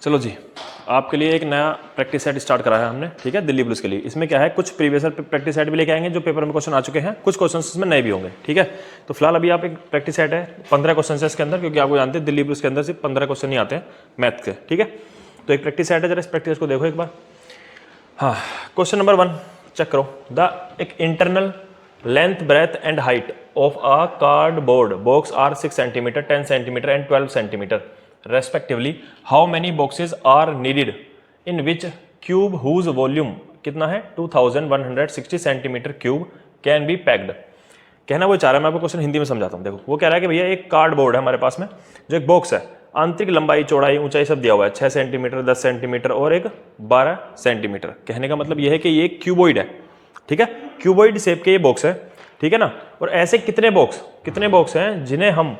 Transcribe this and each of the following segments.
चलो जी, आपके लिए एक नया प्रैक्टिस सेट स्टार्ट करा है हमने, ठीक है, दिल्ली पुलिस के लिए। इसमें क्या है, कुछ प्रीवियस प्रैक्टिस सेट भी लेके आएंगे जो पेपर में क्वेश्चन आ चुके हैं, कुछ क्वेश्चन इसमें नए भी होंगे, ठीक है। तो फिलहाल अभी आप एक प्रैक्टिस सेट है 15 क्वेश्चन है इसके अंदर, क्योंकि आपको जानते हैं दिल्ली पुलिस के अंदर सिर्फ 15 क्वेश्चन ही आते हैं मैथ के, ठीक है। तो एक प्रैक्टिस सेट है, जरा इस प्रैक्टिस को देखो एक बार। हाँ, क्वेश्चन नंबर 1 चेक करो। एक internal length breadth and height of a cardboard box are 6 centimetre, 10 centimetre and 12 centimetre respectively. How many boxes are needed in which cube whose volume कितना है 2160 centimetre cube can be packed. कहना वो चाह रहा है, मैं आपको क्वेश्चन हिंदी में समझाता हूँ। देखो वो कह रहा है कि भैया एक कार्डबोर्ड है हमारे पास में, जो एक बॉक्स है, आंतरिक लंबाई चौड़ाई ऊंचाई सब दिया हुआ है 6 सेंटीमीटर, 10 सेंटीमीटर और एक 12 सेंटीमीटर। कहने का मतलब ये है कि ये क्यूबॉइड है, ठीक है, क्यूबॉइड शेप के ये बॉक्स है, ठीक है ना। और ऐसे कितने बॉक्स हैं जिन्हें हम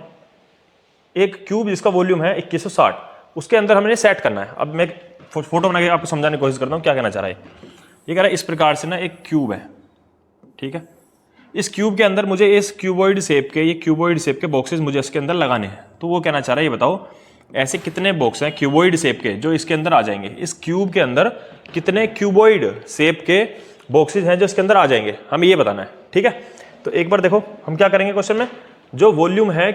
एक क्यूब जिसका वॉल्यूम है 2160 उसके अंदर हमने सेट करना है। अब मैं फोटो बना के आपको समझाने की कोशिश करता हूँ क्या कहना चाह रहा है। ये कह रहा है इस प्रकार से ना एक क्यूब है, ठीक है, इस क्यूब के अंदर मुझे इस क्यूबॉइड शेप के बॉक्सेस मुझे इसके अंदर लगाने हैं। तो वो कहना चाह रहा है, ये बताओ ऐसे कितने बॉक्स हैं क्यूबॉइड शेप के जो इसके अंदर आ जाएंगे। इस क्यूब के अंदर कितने क्यूबॉइड शेप के बॉक्सेस हैं जो इसके अंदर आ जाएंगे, हमें ये बताना है, ठीक है। तो एक बार देखो हम क्या करेंगे क्वेश्चन में, जो वॉल्यूम है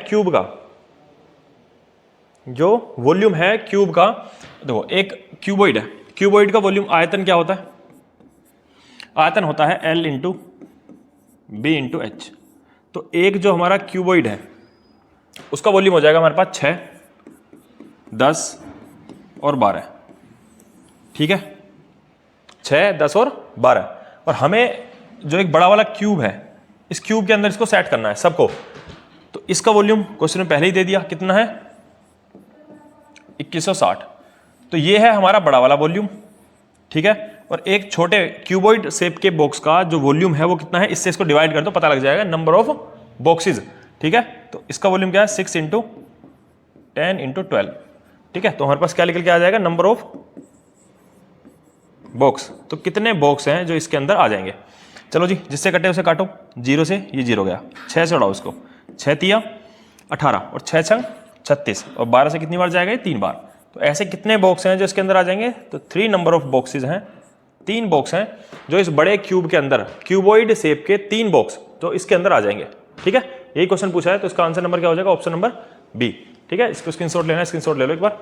क्यूब का, देखो एक क्यूबॉइड है, क्यूबॉइड का वॉल्यूम आयतन क्या होता है, आयतन होता है L into B into H. तो एक जो हमारा क्यूबॉइड है उसका वॉल्यूम हो जाएगा हमारे पास 6, 10 और 12, ठीक है, 6, 10 और 12। और हमें जो एक बड़ा वाला क्यूब है, इस क्यूब के अंदर इसको सेट करना है सबको। तो इसका वॉल्यूम क्वेश्चन में पहले ही दे दिया, कितना है 2160। तो ये है हमारा बड़ा वाला वॉल्यूम, ठीक है। और एक छोटे क्यूबॉइड शेप के बॉक्स का जो वॉल्यूम है वो कितना है, इससे इसको डिवाइड कर दो, पता लग जाएगा नंबर ऑफ बॉक्सेस, ठीक है। तो इसका वॉल्यूम क्या है 6 इंटू 10 इंटू 12, ठीक है। तो हमारे पास क्या निकल के आ जाएगा, नंबर ऑफ बॉक्स। तो कितने बॉक्स हैं जो इसके अंदर आ जाएंगे। चलो जी, जिससे कटे उसे काटो, 0 से ये 0 गया, 6 से उड़ाओ इसको, 6 तिया 18 और 6 छंग 36 और 12 से कितनी बार जाएगा, 3 बार। तो ऐसे कितने बॉक्स हैं जो इसके अंदर आ जाएंगे, तो 3 नंबर ऑफ बॉक्सेस हैं, 3 बॉक्स हैं जो इस बड़े क्यूब के अंदर, क्यूबॉइड शेप के 3 बॉक्स जो इसके अंदर आ जाएंगे, ठीक है। यही क्वेश्चन पूछा है, तो इसका आंसर नंबर क्या हो जाएगा, ऑप्शन नंबर बी, ठीक है। इसको स्क्रीनशॉट लेना है, स्क्रीनशॉट ले लो एक बार।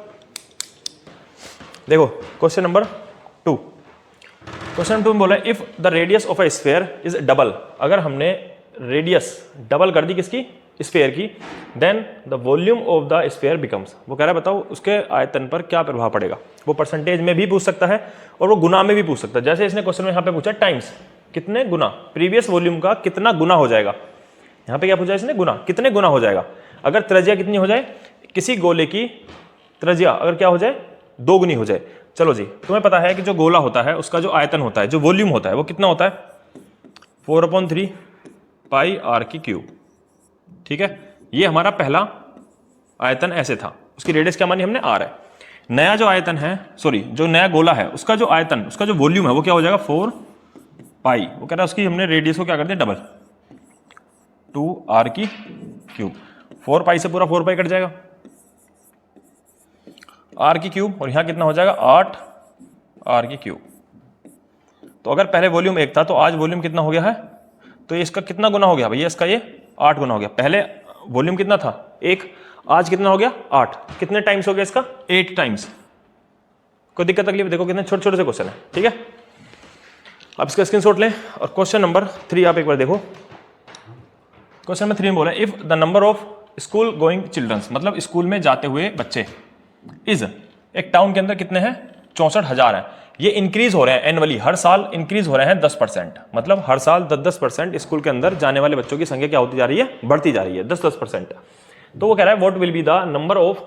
देखो क्वेश्चन नंबर 2, क्वेश्चन 2 में बोला if the radius of a sphere is double. अगर हमने रेडियस डबल कर दी किसकी, स्फीयर की, then the volume of the sphere becomes. वो कह रहा है बताओ उसके आयतन पर क्या प्रभाव पड़ेगा। वो परसेंटेज में भी पूछ सकता है और वो गुना में भी पूछ सकता है। जैसे इसने क्वेश्चन में यहाँ पे पूछा टाइम्स, कितने गुना, प्रीवियस वॉल्यूम का कितना गुना हो जाएगा। यहाँ पे क्या पूछा इसने, गुना, कितने गुना हो जाएगा। अगर त्रिज्या कितनी हो जाए, किसी गोले की त्रिज्या अगर क्या हो जाए, 2 गुनी हो जाए। चलो जी, तुम्हें पता है कि जो गोला होता है उसका जो आयतन होता है, जो वॉल्यूम होता है वो कितना होता है, 4/3 पाई आर की क्यूब, ठीक है। ये हमारा पहला आयतन ऐसे था, उसकी रेडियस क्या मानी हमने, आर है। नया जो आयतन है, सॉरी जो नया गोला है उसका जो आयतन, उसका जो वॉल्यूम है वो क्या हो जाएगा 4 पाई। वो कह रहा है उसकी हमने रेडियस को क्या कर दिया, डबल, 2 आर की क्यूब। 4 पाई से पूरा 4 पाई कट जाएगा, आर की क्यूब, और यहां कितना हो जाएगा 8 आर की क्यूब। तो अगर पहले वॉल्यूम 1 था तो आज वॉल्यूम कितना हो गया है, तो ये इसका कितना गुना हो गया भैया, इसका ये 8 गुना हो गया। पहले वॉल्यूम कितना था 1, आज कितना हो गया 8, कितने टाइम्स हो गया इसका, 8 टाइम्स। कोई दिक्कत तकलीफ, देखो कितने छोटे छोटे से क्वेश्चन है, ठीक है। आप इसका स्क्रीनशॉट लें। और क्वेश्चन नंबर 3 आप एक बार देखो। क्वेश्चन नंबर 3 में बोला if the number of school going childrens, मतलब स्कूल में जाते हुए बच्चे, इज, एक टाउन के अंदर कितने हैं, 64,000 है। ये इंक्रीज हो रहे हैं एनुअली, हर साल इंक्रीज हो रहे हैं 10%, मतलब हर साल 10% स्कूल के अंदर जाने वाले बच्चों की संख्या क्या होती जा रही है, बढ़ती जा रही है 10%। तो वो कह रहा है what will be the number of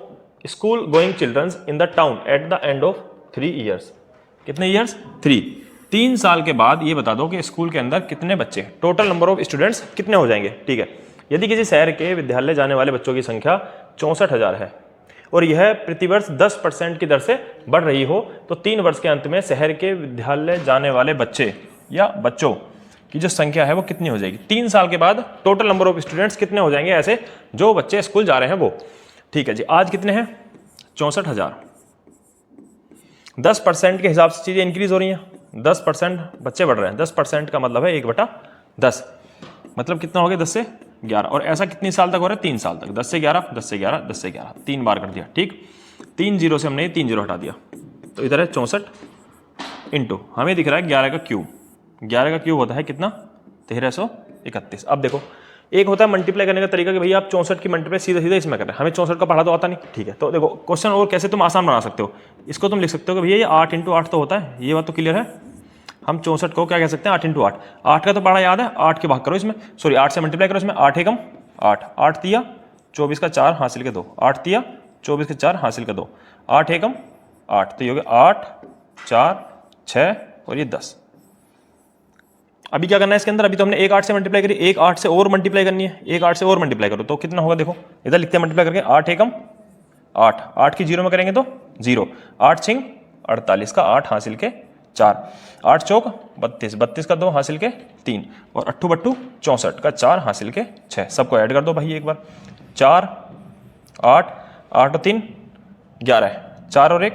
school going children's in the town at the end of 3 years. कितने ईयर्स, 3 साल के बाद ये बता दो कि स्कूल के अंदर कितने बच्चे, टोटल नंबर ऑफ स्टूडेंट्स कितने हो जाएंगे, ठीक है। यदि किसी शहर के विद्यालय जाने वाले बच्चों की संख्या 64,000 है और यह प्रतिवर्ष 10% की दर से बढ़ रही हो, तो 3 वर्ष के अंत में शहर के विद्यालय जाने वाले बच्चे या बच्चों की जो संख्या है वो कितनी हो जाएगी। 3 साल के बाद टोटल नंबर ऑफ स्टूडेंट्स कितने हो जाएंगे ऐसे जो बच्चे स्कूल जा रहे हैं वो, ठीक है जी। आज कितने हैं 64,000, 10% के हिसाब से चीज़ें इंक्रीज हो रही हैं। 10% बच्चे बढ़ रहे हैं, 10% का मतलब है 1/10, मतलब कितना हो गया 10 से 11। और ऐसा कितनी साल तक हो रहा है? 3 साल तक, 10 से 11, 10 से 11, 10 से 11, 3 बार कर दिया। ठीक, 3 जीरो से हमने 3 जीरो हटा दिया, तो इधर है 64 इंटू हमें दिख रहा है 11 का क्यूब। 11 का क्यूब होता है कितना? 1331। अब देखो, एक होता है मल्टीप्लाई करने का तरीका कि भैया आप 64 की मल्टीप्लाई सीधा सीधा इसमें कर रहे हैं, हमें 64 का पढ़ा तो आता नहीं। ठीक है, तो देखो क्वेश्चन और कैसे तुम आसान बना सकते हो, इसको तुम लिख सकते हो कि भैया ये 8 इंटू 8 तो होता है, ये बात तो क्लियर है। हम 64 को क्या कह सकते हैं? 8 इंटू 8। 8 का तो पढ़ा याद है, 8 के भाग करो इसमें, सॉरी 8 से मल्टीप्लाई करो इसमें, 8 एकम 8, 8 तिया 24 का 4 हासिल के 2, 8 तिया 24 के 4 हासिल के 2, 8 एकम 8, तो ये हो गया 8, 4, 6 और ये 10। अभी क्या करना है इसके अंदर? अभी तो हमने एक 8 से मल्टीप्लाई करी, एक 8 से और मल्टीप्लाई करनी है, एक 8 से और मल्टीप्लाई करो तो कितना होगा? देखो इधर लिखते हैं मल्टीप्लाई करके, 8 एकम 8, 8 की जीरो में करेंगे तो 0, 8 छिंग 48 का 8 हासिल के 4, 8 चौक 32, 32 का 2 हासिल के 3 और 8 बट्टू 64 का 4 हासिल के 6। सबको ऐड कर दो भाई एक बार, 4 8, 8 और 3 11, 4 और 1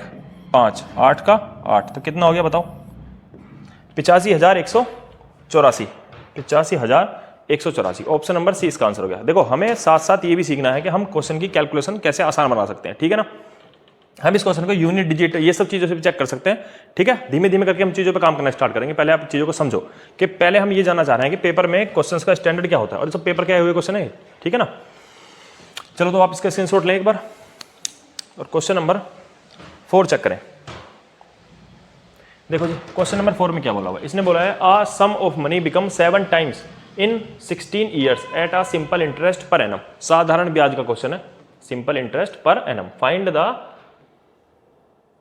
5, 8 का 8, तो कितना हो गया बताओ? 85,184, 85,184। ऑप्शन नंबर सी इसका आंसर हो गया। देखो हमें साथ साथ ये भी सीखना है कि हम क्वेश्चन की कैलकुलेशन कैसे आसान बना सकते हैं, ठीक है ना। हम इस क्वेश्चन को यूनिट, डिजिट, ये सब चीज़ों से भी चेक कर सकते हैं, ठीक है। धीमे धीमे करके हम चीज़ों पे काम करना स्टार्ट करेंगे। पहले आप चीज़ों को समझो कि पहले हम ये जानना चाह रहे हैं कि पेपर में क्वेश्चंस का स्टैंडर्ड क्या होता है और सब पेपर क्या हुए क्वेश्चन है, ठीक है ना। चलो तो आप इसका स्क्रीनशॉट लें एक बार और क्वेश्चन नंबर 4 चेक करें। देखो जी क्वेश्चन नंबर 4 में क्या बोला हुआ है, इसने बोला है a sum of money become 7 times in 16 years at a simple interest per annum. साधारण ब्याज का क्वेश्चन है, simple interest per annum, find the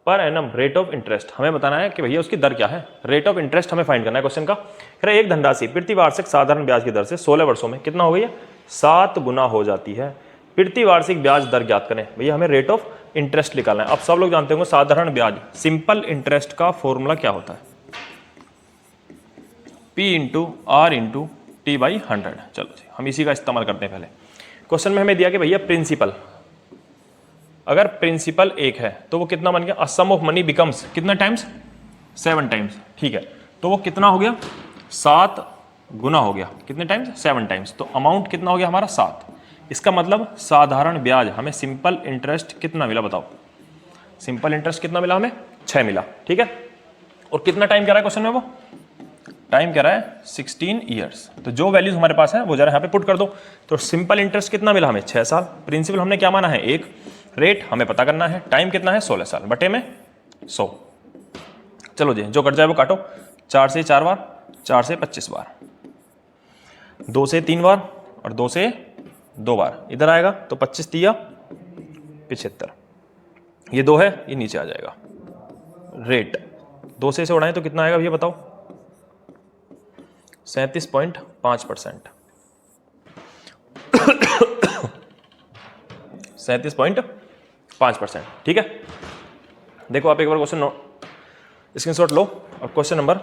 per annum rate of interest. हमें बताना है कि भैया उसकी दर क्या है, रेट ऑफ इंटरेस्ट हमें फाइंड करना है क्वेश्चन का। कह रहा है एक धनराशि प्रतिवार्षिक साधारण ब्याज की दर से 16 वर्षों में कितना हो गई है? 7 गुना हो जाती है। प्रतिवार्षिक ब्याज दर ज्ञात करें। भैया हमें रेट ऑफ इंटरेस्ट निकालना है। अब सब लोग जानते होंगे साधारण ब्याज, सिंपल इंटरेस्ट का फॉर्मूला क्या होता है? P into R into T by 100। चलो जी हम इसी का इस्तेमाल करते हैं। पहले क्वेश्चन में हमें दिया कि भैया प्रिंसिपल, अगर प्रिंसिपल 1 है तो वो कितना बन गया? अ सम ऑफ मनी बिकम्स कितना टाइम्स? 7 टाइम्स, ठीक है। तो वो कितना हो गया? 7 गुना हो गया, कितने टाइम्स? 7 टाइम्स। तो अमाउंट कितना हो गया हमारा? 7। इसका मतलब साधारण ब्याज हमें सिंपल इंटरेस्ट कितना मिला बताओ? सिंपल इंटरेस्ट कितना मिला हमें? 6 मिला, ठीक है। और कितना टाइम कह रहा है क्वेश्चन में? वो टाइम कह रहा है 16 ईयर्स। तो जो वैल्यूज हमारे पास है वो जरा यहाँ पे पुट कर दो। तो सिंपल इंटरेस्ट कितना मिला हमें? 6 साल। प्रिंसिपल हमने क्या माना है? 1। रेट हमें पता करना है, टाइम कितना है? 16 साल बटे में 100। चलो जी जो कट जाए वो काटो। 4 से 4 बार, 4 से 25 बार, 2 से 3 बार और 2 से 2 बार इधर आएगा तो 25 तिया 75। ये 2 है, ये नीचे आ जाएगा। रेट 2 से उड़ाएं तो कितना आएगा भैया बताओ? 37.5%। 37.5%, ठीक है। देखो आप एक बार क्वेश्चन स्क्रीनशॉट लो और क्वेश्चन नंबर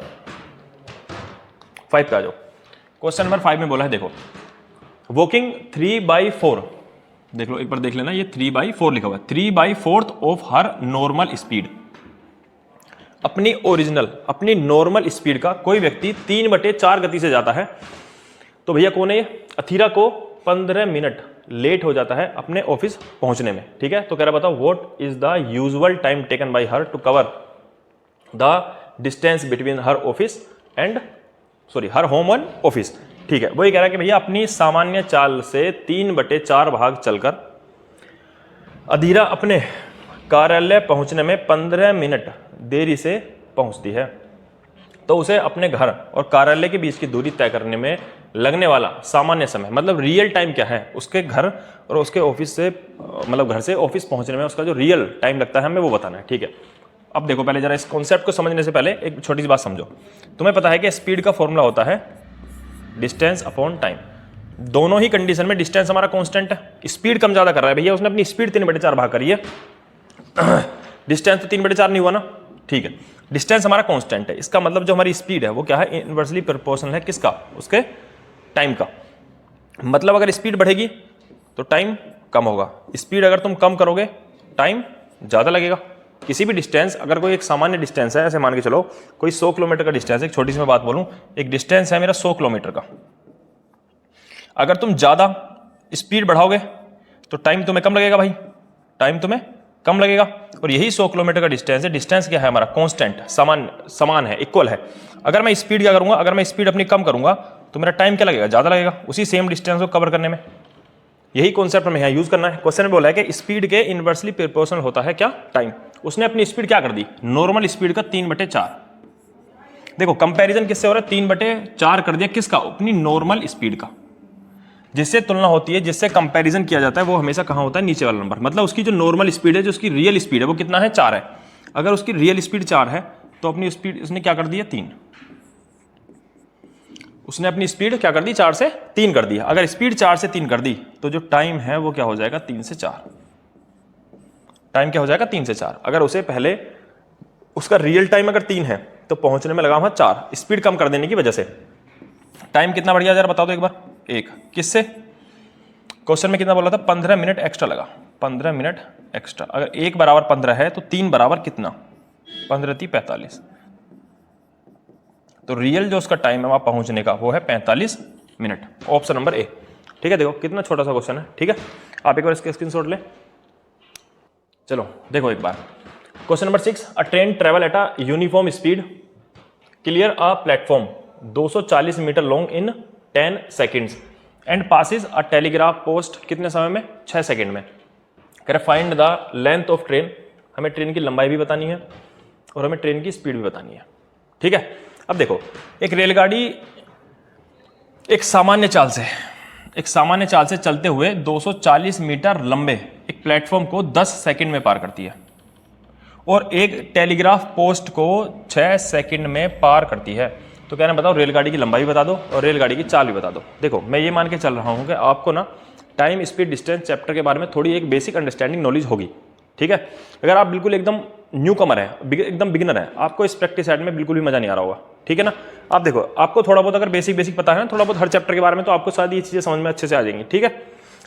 5 पे आ जाओ। क्वेश्चन नंबर 5 में बोला है देखो, वॉकिंग 3/4, देख लो एक बार देख लेना, ये 3/4 लिखा हुआ है। 3/4 ऑफ हर नॉर्मल स्पीड, अपनी ओरिजिनल अपनी नॉर्मल स्पीड का कोई व्यक्ति 3/4 गति से जाता है। तो भैया कौन है ये? अथीरा को 15 मिनट लेट हो जाता है अपने ऑफिस पहुंचने में, ठीक है। तो कह रहा बताओ what is the usual time taken by her to cover the distance between her office and her home and office, ठीक है। वही कह रहा है कि भैया अपनी सामान्य चाल से 3/4 भाग चलकर अधीरा अपने कार्यालय पहुंचने में 15 मिनट देरी से पहुंचती है। तो उसे अपने घर और कार्यालय के बीच की दूरी तय करने में लगने वाला सामान्य समय, मतलब रियल टाइम क्या है उसके घर और उसके ऑफिस से, मतलब घर से ऑफिस पहुंचने में उसका जो रियल टाइम लगता है हमें वो बताना है, ठीक है। अब देखो पहले जरा इस कॉन्सेप्ट को समझने से पहले एक छोटी सी बात समझो। तुम्हें पता है कि स्पीड का फॉर्मूला होता है डिस्टेंस अपॉन टाइम। दोनों ही कंडीशन में डिस्टेंस हमारा कांस्टेंट है। स्पीड कम ज्यादा कर रहा है भैया, उसने अपनी स्पीड 3/4 भाग करी है। डिस्टेंस तो 3/4 नहीं हुआ ना, ठीक है। डिस्टेंस हमारा कांस्टेंट है, इसका मतलब जो हमारी स्पीड है वो क्या है? इनवर्सली प्रोपोर्शनल है किसका? उसके टाइम का। मतलब अगर स्पीड बढ़ेगी तो टाइम कम होगा, स्पीड अगर तुम कम करोगे टाइम ज्यादा लगेगा, किसी भी डिस्टेंस, अगर कोई एक सामान्य डिस्टेंस है, ऐसे मान के चलो कोई 100 किलोमीटर का डिस्टेंस है, एक छोटी सी मैं बात बोलूं, एक डिस्टेंस है मेरा 100 किलोमीटर का, अगर तुम ज्यादा स्पीड बढ़ाओगे तो टाइम तुम्हें कम लगेगा भाई, टाइम तुम्हें कम लगेगा। और यही 100 किलोमीटर का डिस्टेंस है, डिस्टेंस क्या है हमारा, कांस्टेंट, समान है, इक्वल है। अगर मैं स्पीड क्या करूंगा, अगर मैं स्पीड अपनी कम करूंगा तो मेरा टाइम क्या लगेगा, ज्यादा लगेगा उसी सेम डिस्टेंस को कवर करने में। यही कॉन्सेप्ट हमें यहाँ यूज करना है। क्वेश्चन में बोला है कि स्पीड के इनवर्सली प्रोपोर्शनल होता है क्या, टाइम। उसने अपनी स्पीड क्या कर दी, नॉर्मल स्पीड का 3/4। देखो कंपैरिजन किससे हो रहा है, 3/4 कर दिया किसका, अपनी नॉर्मल स्पीड का। जिससे तुलना होती है, जिससे कंपैरिजन किया जाता है, वो हमेशा कहाँ होता है, नीचे वाला नंबर। मतलब उसकी जो नॉर्मल स्पीड है, जो उसकी रियल स्पीड है, वो कितना है, 4 है। अगर उसकी रियल स्पीड 4 है तो अपनी स्पीड उसने क्या कर दी है, 3। उसने अपनी स्पीड क्या कर दी, 4 से 3 कर दिया। अगर स्पीड 4 से 3 कर दी तो जो टाइम है वो क्या हो जाएगा, 3 से 4। टाइम क्या हो जाएगा, 3 से 4। अगर उसे पहले उसका रियल टाइम अगर 3 है तो पहुंचने में लगा हुआ 4, स्पीड कम कर देने की वजह से टाइम कितना बढ़ गया, जरा बता दो एक बार। 1 किससे, क्वेश्चन में कितना बोला था, 15 मिनट एक्स्ट्रा लगा, 15 मिनट एक्स्ट्रा। अगर 1 बराबर 15 है तो 3 बराबर कितना, 15 × 45। तो रियल जो उसका टाइम है वहां पहुंचने का वो है 45 मिनट, ऑप्शन नंबर ए। ठीक है, देखो कितना छोटा सा क्वेश्चन है। ठीक है, आप एक बार इसके स्क्रीनशॉट ले। चलो देखो एक बार question number 6, a train travel at a uniform speed clear a platform 240 metre long in 10 seconds and passes a telegraph post कितने समय में, 6 सेकेंड में। कह रहे find the length of train, हमें ट्रेन की लंबाई भी बतानी है और हमें ट्रेन की स्पीड भी बतानी है। ठीक है, अब देखो एक रेलगाड़ी एक सामान्य चाल से चलते हुए 240 मीटर लंबे एक प्लेटफॉर्म को 10 सेकंड में पार करती है और एक टेलीग्राफ पोस्ट को 6 सेकंड में पार करती है। तो क्या ना बताओ, रेलगाड़ी की लंबाई बता दो और रेलगाड़ी की चाल भी बता दो। देखो मैं ये मान के चल रहा हूं कि आपको ना टाइम स्पीड डिस्टेंस चैप्टर के बारे में थोड़ी एक बेसिक अंडरस्टैंडिंग नॉलेज होगी। ठीक है, अगर आप बिल्कुल एकदम न्यू कमर है, एकदम बिगिनर है, आपको इस प्रैक्टिस सेट में बिल्कुल भी मजा नहीं आ रहा होगा। ठीक है ना, आप देखो आपको थोड़ा बहुत अगर बेसिक पता है ना, थोड़ा बहुत हर चैप्टर के बारे में, तो आपको शायद ये चीजें समझ में अच्छे से आ जाएंगी। ठीक है,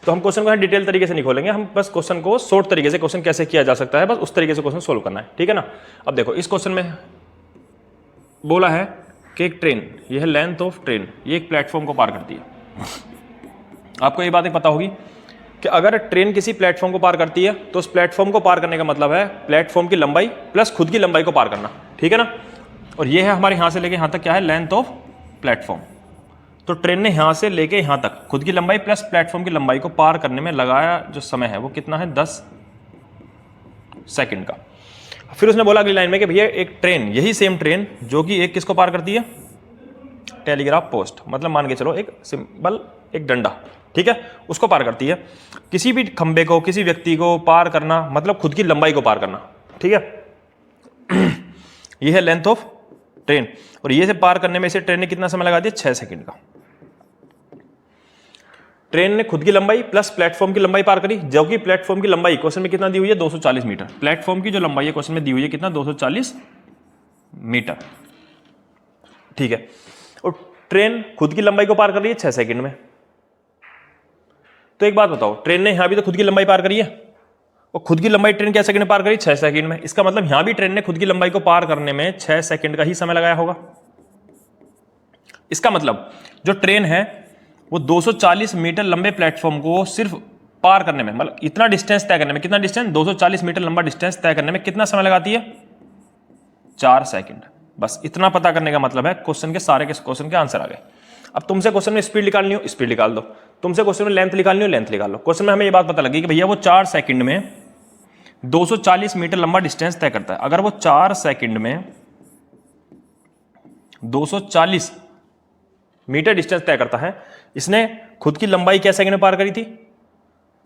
तो हम क्वेश्चन को डिटेल तरीके से नहीं खोलेंगे, हम बस क्वेश्चन को शॉर्ट तरीके से क्वेश्चन कैसे किया जा सकता है, बस उस तरीके से क्वेश्चन सोल्व करना है। ठीक है ना, अब देखो इस क्वेश्चन में बोला है कि एक ट्रेन, ये है लेंथ ऑफ ट्रेन, ये एक प्लेटफॉर्म को पार करती है। आपको ये बात पता होगी कि अगर ट्रेन किसी प्लेटफॉर्म को पार करती है तो उस प्लेटफॉर्म को पार करने का मतलब है प्लेटफॉर्म की लंबाई प्लस खुद की लंबाई को पार करना। ठीक है ना, और ये है हमारे यहां से लेके यहां तक क्या है, लेंथ ऑफ प्लेटफॉर्म। तो ट्रेन ने यहां से लेके यहां तक खुद की लंबाई प्लस प्लेटफॉर्म की लंबाई को पार करने में लगाया जो समय है वो कितना है, 10 सेकंड का। फिर उसने बोला अगली लाइन में कि भैया एक ट्रेन, यही सेम ट्रेन जो कि एक किसको पार करती है, टेलीग्राफ पोस्ट, मतलब मान के चलो एक सिंपल एक डंडा, ठीक है, उसको पार करती है। किसी भी खंबे को, किसी व्यक्ति को पार करना मतलब खुद की लंबाई को पार करना। ठीक है, ये है लेंथ ऑफ ट्रेन, और ये से पार करने में इसे ट्रेन ने कितना समय लगा दिया, 6 सेकंड का। ट्रेन ने खुद की लंबाई प्लस प्लेटफॉर्म की लंबाई पार करी, जो कि प्लेटफॉर्म की लंबाई क्वेश्चन में कितना दी हुई है, 240 मीटर। प्लेटफॉर्म की जो लंबाई है क्वेश्चन में दी हुई है कितना, 240 मीटर। ठीक है, और ट्रेन खुद की लंबाई को पार कर रही है 6 सेकंड में। तो एक बात बताओ, ट्रेन ने यहां भी तो खुद की लंबाई पार करी है, और खुद की लंबाई ट्रेन क्या सेकंड में पार करी, 6 सेकंड में। इसका मतलब यहां भी ट्रेन ने खुद की लंबाई को पार करने में 6 सेकंड का ही समय लगाया होगा। इसका मतलब जो ट्रेन है वो 240 मीटर लंबे प्लेटफॉर्म को सिर्फ पार करने में, मतलब इतना डिस्टेंस तय करने में, कितना डिस्टेंस, 240 मीटर लंबा डिस्टेंस तय करने में कितना समय लगाती है, 4 सेकंड। बस इतना पता करने का मतलब है क्वेश्चन के सारे क्वेश्चन के आंसर आ गए। अब तुमसे क्वेश्चन में स्पीड निकालनी हो, स्पीड निकाल दो। तुमसे क्वेश्चन में लेंथ निकालनी हो, लेंथ निकाल लो। क्वेश्चन में हमें ये बात पता लगी कि भैया वो 4 सेकंड में 240 मीटर लंबा डिस्टेंस तय करता है। अगर वो 4 सेकंड में 240 मीटर डिस्टेंस तय करता है, इसने खुद की लंबाई क्या सेकंड में पार करी थी,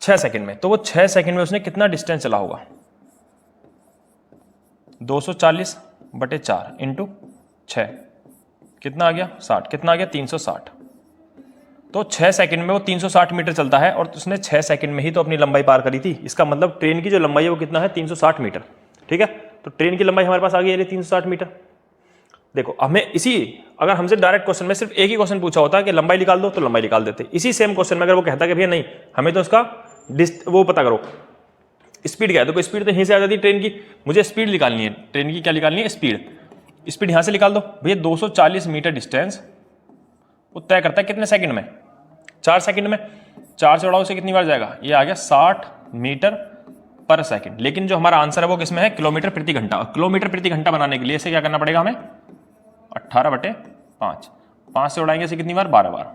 6 सेकंड में। तो वो 6 सेकंड में उसने कितना डिस्टेंस चला होगा, 240/4 इंटू 6 कितना आ गया, 60। कितना आ गया, 360। तो 6 सेकंड में वो 360 मीटर चलता है, और उसने 6 सेकंड में ही तो अपनी लंबाई पार करी थी। इसका मतलब ट्रेन की जो लंबाई है वो कितना है, 360 मीटर। ठीक है, तो ट्रेन की लंबाई हमारे पास आ गई है 360 मीटर। देखो हमें अगर हमसे डायरेक्ट क्वेश्चन में सिर्फ एक ही क्वेश्चन पूछा होता कि लंबाई निकाल दो, तो लंबाई निकाल देते। इसी सेम क्वेश्चन में अगर वो कहता कि भैया नहीं, हमें तो उसका वो पता करो, स्पीड क्या है, देखो स्पीड तो यहीं से आ जाती है ट्रेन की, मुझे स्पीड निकालनी है, ट्रेन की क्या निकालनी है, स्पीड। स्पीड यहां से निकाल दो भैया, 240 मीटर डिस्टेंस वो तय करता है कितने सेकंड में, 4 सेकंड में। 4 से उड़ाओ से कितनी बार जाएगा, ये आ गया 60 मीटर पर सेकंड। लेकिन जो हमारा आंसर है वो किसमें है, किलोमीटर प्रति घंटा। किलोमीटर प्रति घंटा बनाने के लिए इसे क्या करना पड़ेगा हमें, 18/5। 5 से उड़ाएंगे इसे कितनी बार, 12 बार।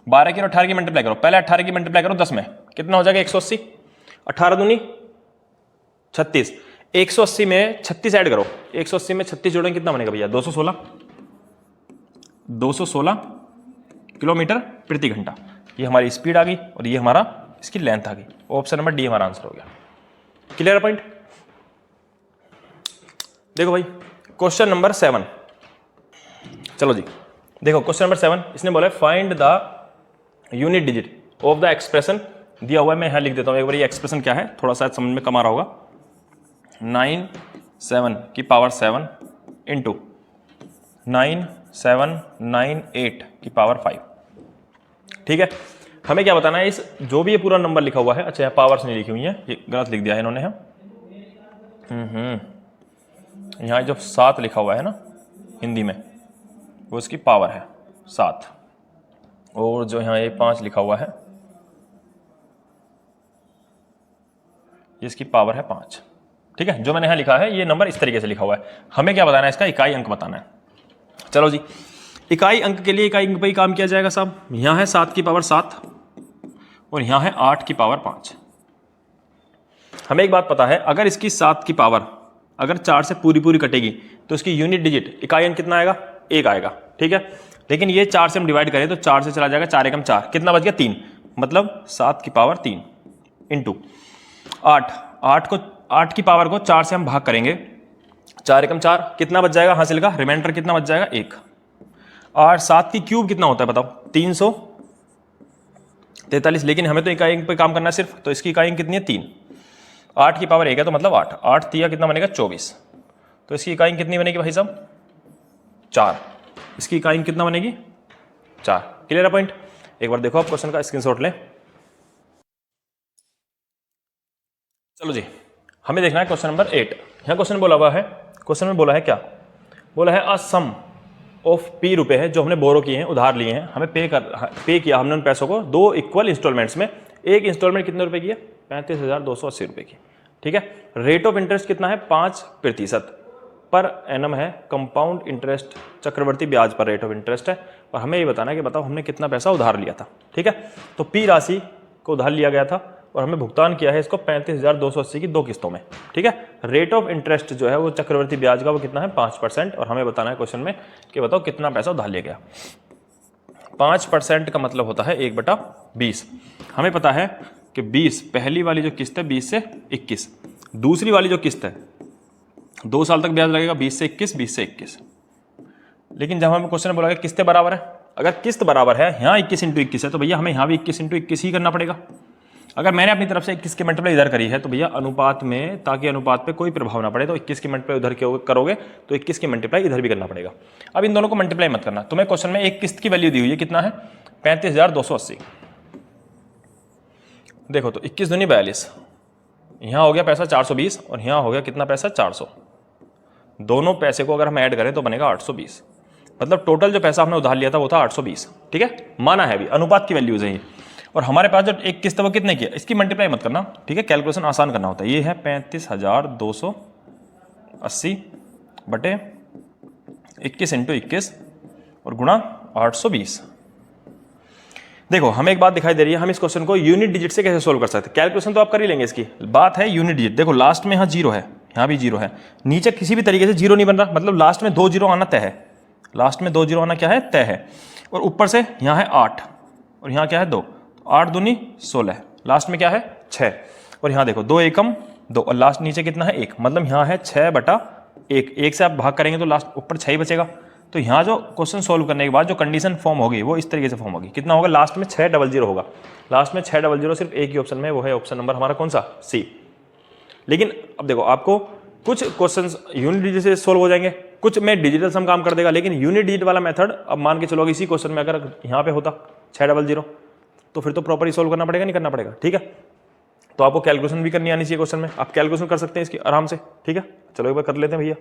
12 की और 18 की मल्टीप्लाई करो, पहले 18 की मल्टीप्लाई करो 10 में, कितना हो जाएगा 180। 18 दूनी 36, 180 में 36 ऐड करो, 180 में 36 जोड़ेंगे कितना बनेगा भैया, 216 किलोमीटर प्रति घंटा। ये हमारी स्पीड आ गई और ये हमारा इसकी लेंथ आ गई। ऑप्शन नंबर डी हमारा आंसर हो गया। Clear point. देखो भाई क्वेश्चन नंबर 7, चलो जी देखो क्वेश्चन नंबर 7 इसने बोला find the unit digit of the expression दिया हुआ है। मैं यहां लिख देता हूं एक बार ये एक्सप्रेशन क्या है, थोड़ा सा समझ में कम आ रहा होगा। 97 की पावर 7 इंटू 9798 की पावर 5। ठीक है, हमें क्या बताना है, इस जो भी ये पूरा नंबर लिखा हुआ है, अच्छा यहाँ पावर्स नहीं लिखी हुई है, ये गलत लिख दिया है इन्होंने। यहाँ जो 7 लिखा हुआ है ना हिंदी में, वो इसकी पावर है 7, और जो यहाँ ये 5 लिखा हुआ है ये इसकी पावर है 5। ठीक है, जो मैंने यहाँ लिखा है ये नंबर इस तरीके से लिखा हुआ है। हमें क्या बताना है, इसका इकाई अंक बताना है। चलो जी, इकाई अंक के लिए इकाई अंक पर ही काम किया जाएगा साहब। यहाँ है 7 की पावर 7 और यहाँ है 8 की पावर 5। हमें एक बात पता है, अगर इसकी 7 की पावर अगर 4 से पूरी पूरी कटेगी तो इसकी यूनिट डिजिट इकाई अंक कितना आएगा, 1 आएगा। ठीक है, लेकिन ये 4 से हम डिवाइड करें तो 4 से चला जाएगा, 4 एकम 4, कितना बच गया 3, मतलब 7 की पावर 3 इंटू 8। 8 की पावर को 4 से हम भाग करेंगे, 4 एकम 4, कितना बच जाएगा हासिल का, रिमाइंडर कितना बच जाएगा 1। और 7 की क्यूब कितना होता है बताओ, 343। लेकिन हमें तो इकाई अंक पे काम करना है सिर्फ, तो इसकी इकाई अंक कितनी है 3। 8 की पावर 1 है तो मतलब 8, 8 तिया कितना बनेगा 24, तो इसकी इकाई कितनी बनेगी भाई साहब 4। इसकी इकाई कितना बनेगी 4। क्लियर है पॉइंट। एक बार देखो आप क्वेश्चन का स्क्रीनशॉट लें। चलो जी, हमें देखना है क्वेश्चन नंबर 8। यहाँ क्वेश्चन बोला हुआ है, क्वेश्चन में बोला है क्या, बोला है अ सम ऑफ P रुपए है जो हमने बोरो किए हैं, उधार लिए हैं, हमें पे किया हमने उन पैसों को 2 इक्वल इंस्टॉलमेंट्स में। एक इंस्टॉलमेंट कितने रुपए की है, 35,280 रुपए की। ठीक है, रेट ऑफ इंटरेस्ट कितना है 5% पर एनम है, कंपाउंड इंटरेस्ट चक्रवर्ती ब्याज पर रेट ऑफ इंटरेस्ट है, और हमें ये बताना है कि बताओ हमने कितना पैसा उधार लिया था। ठीक है, तो P राशि को उधार लिया गया था और हमें भुगतान किया है इसको 35,280 की 2 किस्तों में। ठीक है, रेट ऑफ इंटरेस्ट जो है वो चक्रवर्ती ब्याज का वो कितना है 5%, और हमें बताना है क्वेश्चन में कि बताओ कितना पैसा उधार लिया गया। 5% का मतलब होता है 1/20। हमें पता है कि 20 पहली वाली जो किस्त है 20 से 21, दूसरी वाली जो किस्त है 2 साल तक ब्याज लगेगा 20 से 21, 20 से 21। लेकिन जब हमें क्वेश्चन में बोला कि किस्तें बराबर है, अगर किस्त बराबर है यहाँ 21 × 21 है तो भैया हमें यहाँ भी 21 × 21 ही करना पड़ेगा। अगर मैंने अपनी तरफ से 21 की मल्टीप्लाई इधर करी है तो भैया अनुपात में, ताकि अनुपात पे कोई प्रभाव ना पड़े, तो 21 की मल्टीप्लाई उधर करोगे तो 21 की मल्टीप्लाई इधर भी करना पड़ेगा। अब इन दोनों को मल्टीप्लाई मत करना, तुम्हें क्वेश्चन में एक किस्त की वैल्यू दी हुई है, कितना है 35,280। देखो तो 21 दूनी 42, यहाँ हो गया पैसा 420 और यहाँ हो गया कितना पैसा 400। दोनों पैसे को अगर हम ऐड करें तो बनेगा 820, मतलब टोटल जो पैसा हमने उधार लिया था वो था 820। ठीक है, माना है अभी अनुपात की वैल्यूज है ये, और हमारे पास जो एक किस्त है वो कितने की है, इसकी मल्टीप्लाई मत करना। ठीक है, कैलकुलेशन आसान करना होता है। ये है 35,280 बटे 21 × 21 और गुणा 820। देखो हमें एक बात दिखाई दे रही है, हम इस क्वेश्चन को यूनिट डिजिट से कैसे सोल्व कर सकते हैं। कैलकुलेशन तो आप कर ही लेंगे, इसकी बात है यूनिट डिजिट। देखो लास्ट में यहाँ 0 है, यहाँ भी 0 है, नीचे किसी भी तरीके से 0 नहीं बन रहा, मतलब लास्ट में 2 0 आना तय है। लास्ट में 2 0 आना क्या है, तय है। और ऊपर से यहाँ है 8 और यहाँ क्या है 2, 8 दूनी 16, लास्ट में क्या है 6, और यहाँ देखो 2 एकम 2 और लास्ट नीचे कितना है 1, मतलब यहाँ है 6/1। 1 से आप भाग करेंगे तो लास्ट ऊपर 6 ही बचेगा। तो यहाँ जो क्वेश्चन सोल्व करने के बाद जो कंडीशन फॉर्म होगी वो इस तरीके से फॉर्म होगी, कितना होगा लास्ट में 600 होगा। लास्ट में 600 सिर्फ एक ही ऑप्शन में, वो है ऑप्शन नंबर हमारा कौन सा, सी। लेकिन अब देखो आपको कुछ क्वेश्चंस यूनिट डिजिट से सोल्व हो जाएंगे, कुछ में डिजिटल सम काम कर देगा, लेकिन यूनिट डिजिट वाला मेथड अब मान के चलो इसी क्वेश्चन में अगर यहाँ पे होता 600 तो फिर तो प्रॉपर ही सोल्व करना पड़ेगा, नहीं करना पड़ेगा। ठीक है, तो आपको कैलकुलेशन भी करनी आनी चाहिए क्वेश्चन में, आप कैलकुलेशन कर सकते हैं इसकी आराम से, ठीक है। चलो एक बार कर लेते हैं भैया।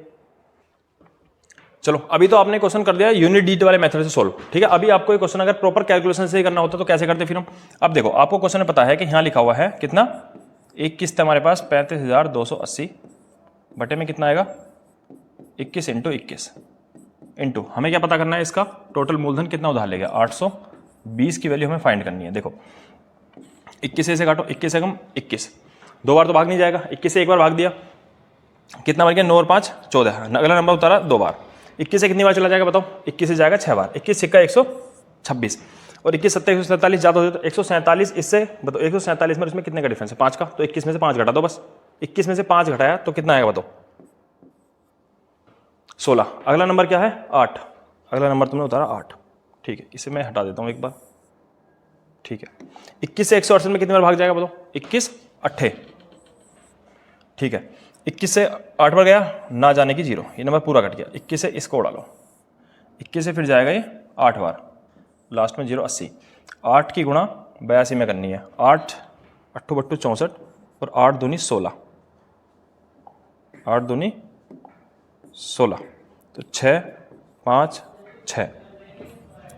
चलो अभी तो आपने क्वेश्चन कर दिया यूनिट डिजिट वाले मेथड से सोल्व, ठीक है। अभी आपको ये क्वेश्चन अगर प्रॉपर कैलकुलेशन से ही करना होता तो कैसे करते फिर हम। अब देखो आपको क्वेश्चन में पता है कि यहाँ लिखा हुआ है कितना, एक किस्त हमारे पास 35,280 बटे में कितना आएगा 21 इंटू 21 इंटू, हमें क्या पता करना है इसका टोटल मूलधन कितना उधार ले गया 820 की वैल्यू हमें फाइंड करनी है। देखो 21 से काटो, 21 से कम 21, दो बार तो भाग नहीं जाएगा, 21 से एक बार भाग दिया कितना बन गया 9 और 5 14, अगला नंबर उतारा 2 बार, 21 से कितनी बार चला जाएगा बताओ, 21 से जाएगा 6 बार, 21 सिक्का 126 और 21 सत्ता 147 ज़्यादा हो जाए तो 147, इससे बताओ 147 में इसमें कितने का डिफरेंस है 5 का, तो 21 में से 5 घटा दो बस, 21 में से 5 घटाया तो कितना आएगा बताओ 16। अगला नंबर क्या है 8, अगला नंबर तुमने उतारा 8, ठीक है। इसे मैं हटा देता हूँ एक बार, ठीक है। 21 से 168 में कितनी बार भाग जाएगा बताओ 21 8, ठीक है। 21 से 8 बार गया ना जाने की 0, ये नंबर पूरा कट गया। 21 से इसको उड़ा लो, 21 से फिर जाएगा ये 8 बार, लास्ट में 0 80, 8 की गुणा 82 में करनी है, 8 8 बट्टू 64 और 8 दूनी 16, 8 दूनी 16, तो 6 5 6